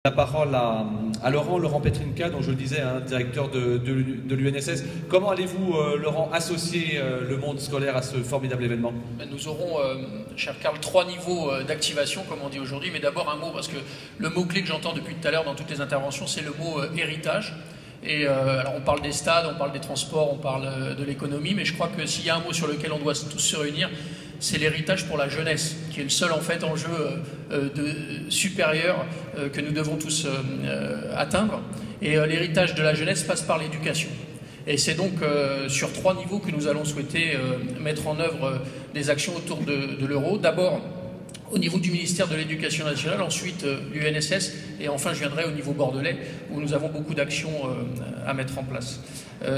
La parole à Laurent Petrinka, dont je le disais, directeur de l'UNSS. Comment allez-vous, Laurent, associer le monde scolaire à ce formidable événement? Nous aurons, cher Karl, 3 niveaux d'activation, comme on dit aujourd'hui, mais d'abord un mot, parce que le mot-clé que j'entends depuis tout à l'heure dans toutes les interventions, c'est le mot héritage. Et alors on parle des stades, on parle des transports, on parle de l'économie, mais je crois que s'il y a un mot sur lequel on doit tous se réunir, c'est l'héritage pour la jeunesse, qui est le seul en fait enjeu supérieur que nous devons tous atteindre. Et l'héritage de la jeunesse passe par l'éducation. Et c'est donc sur 3 niveaux que nous allons souhaiter mettre en œuvre des actions autour de l'euro. D'abord, au niveau du ministère de l'Éducation nationale, ensuite l'UNSS, et enfin je viendrai au niveau bordelais, où nous avons beaucoup d'actions à mettre en place.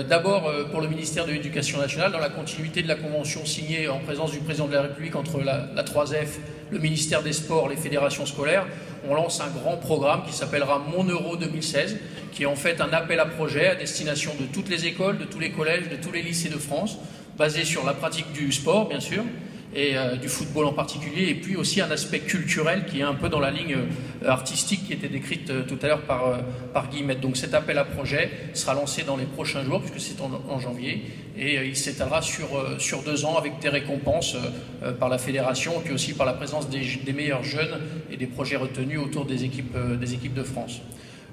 D'abord, pour le ministère de l'Éducation nationale, dans la continuité de la convention signée en présence du président de la République entre la 3F, le ministère des Sports, les fédérations scolaires, on lance un grand programme qui s'appellera Mon Euro 2016, qui est en fait un appel à projet à destination de toutes les écoles, de tous les collèges, de tous les lycées de France, basé sur la pratique du sport, bien sûr, et du football en particulier, et puis aussi un aspect culturel qui est un peu dans la ligne artistique qui était décrite tout à l'heure par Guillemette. Donc cet appel à projet sera lancé dans les prochains jours, puisque c'est en janvier, et il s'étalera sur 2 ans avec des récompenses par la fédération, et puis aussi par la présence des meilleurs jeunes et des projets retenus autour des équipes de France.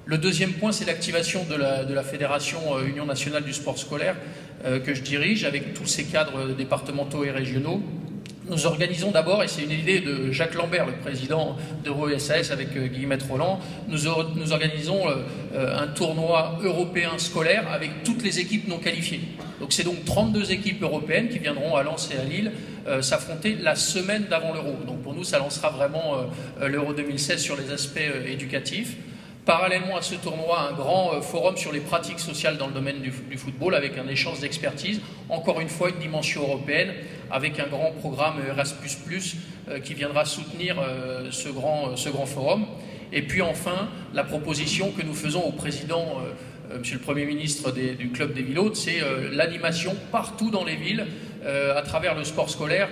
Le deuxième point, c'est l'activation de la Fédération Union nationale du sport scolaire que je dirige, avec tous ces cadres départementaux et régionaux. Nous organisons d'abord, et c'est une idée de Jacques Lambert, le président d'EuroSAS avec Guillemette Roland, nous organisons un tournoi européen scolaire avec toutes les équipes non qualifiées. Donc c'est donc 32 équipes européennes qui viendront à Lens et à Lille s'affronter la semaine d'avant l'Euro. Donc pour nous, ça lancera vraiment l'Euro 2016 sur les aspects éducatifs. Parallèlement à ce tournoi, un grand forum sur les pratiques sociales dans le domaine du football avec un échange d'expertise, encore une fois une dimension européenne, avec un grand programme Erasmus+, qui viendra soutenir ce grand forum. Et puis enfin, la proposition que nous faisons au président, Monsieur le Premier ministre du Club des Villes Hautes, c'est l'animation partout dans les villes, à travers le sport scolaire,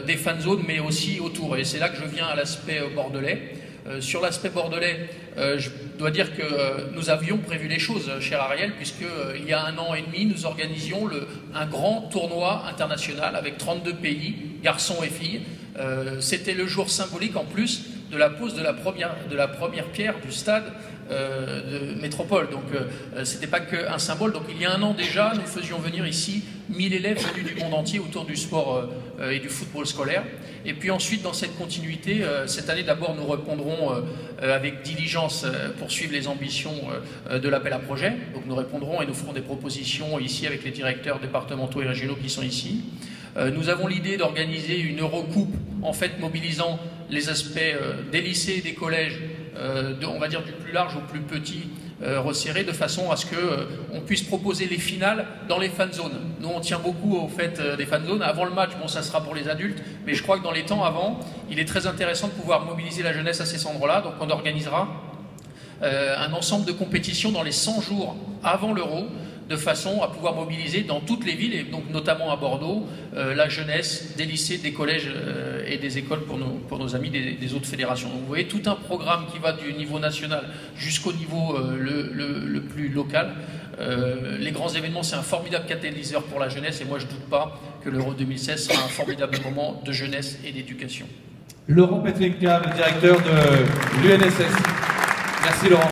des fan zones, mais aussi autour. Et c'est là que je viens à l'aspect bordelais. Sur l'aspect bordelais, je dois dire que nous avions prévu les choses, cher Ariel, puisqu'il y a 1 an et demi, nous organisions un grand tournoi international avec 32 pays, garçons et filles. C'était le jour symbolique en plus de la pose de la première pierre du stade de métropole. Donc c'était pas qu'un symbole. Donc il y a 1 an déjà, nous faisions venir ici 1000 élèves venus du monde entier autour du sport et du football scolaire. Et puis ensuite, dans cette continuité, cette année d'abord, nous répondrons avec diligence pour suivre les ambitions de l'appel à projet. Donc nous répondrons et nous ferons des propositions ici avec les directeurs départementaux et régionaux qui sont ici. Nous avons l'idée d'organiser une Eurocoupe, en fait mobilisant les aspects des lycées et des collèges, on va dire du plus large au plus petit, resserré, de façon à ce qu'on puisse proposer les finales dans les fan zones. Nous, on tient beaucoup au fait des fan zones. Avant le match, bon, ça sera pour les adultes, mais je crois que dans les temps avant, il est très intéressant de pouvoir mobiliser la jeunesse à ces endroits-là. Donc on organisera un ensemble de compétitions dans les 100 jours avant l'Euro, de façon à pouvoir mobiliser dans toutes les villes, et donc notamment à Bordeaux, la jeunesse des lycées, des collèges et des écoles pour nos amis des autres fédérations. Donc vous voyez tout un programme qui va du niveau national jusqu'au niveau le plus local. Les grands événements, c'est un formidable catalyseur pour la jeunesse, et moi je ne doute pas que l'Euro 2016 sera un formidable moment de jeunesse et d'éducation. Laurent Petrinka, le directeur de l'UNSS. Merci Laurent.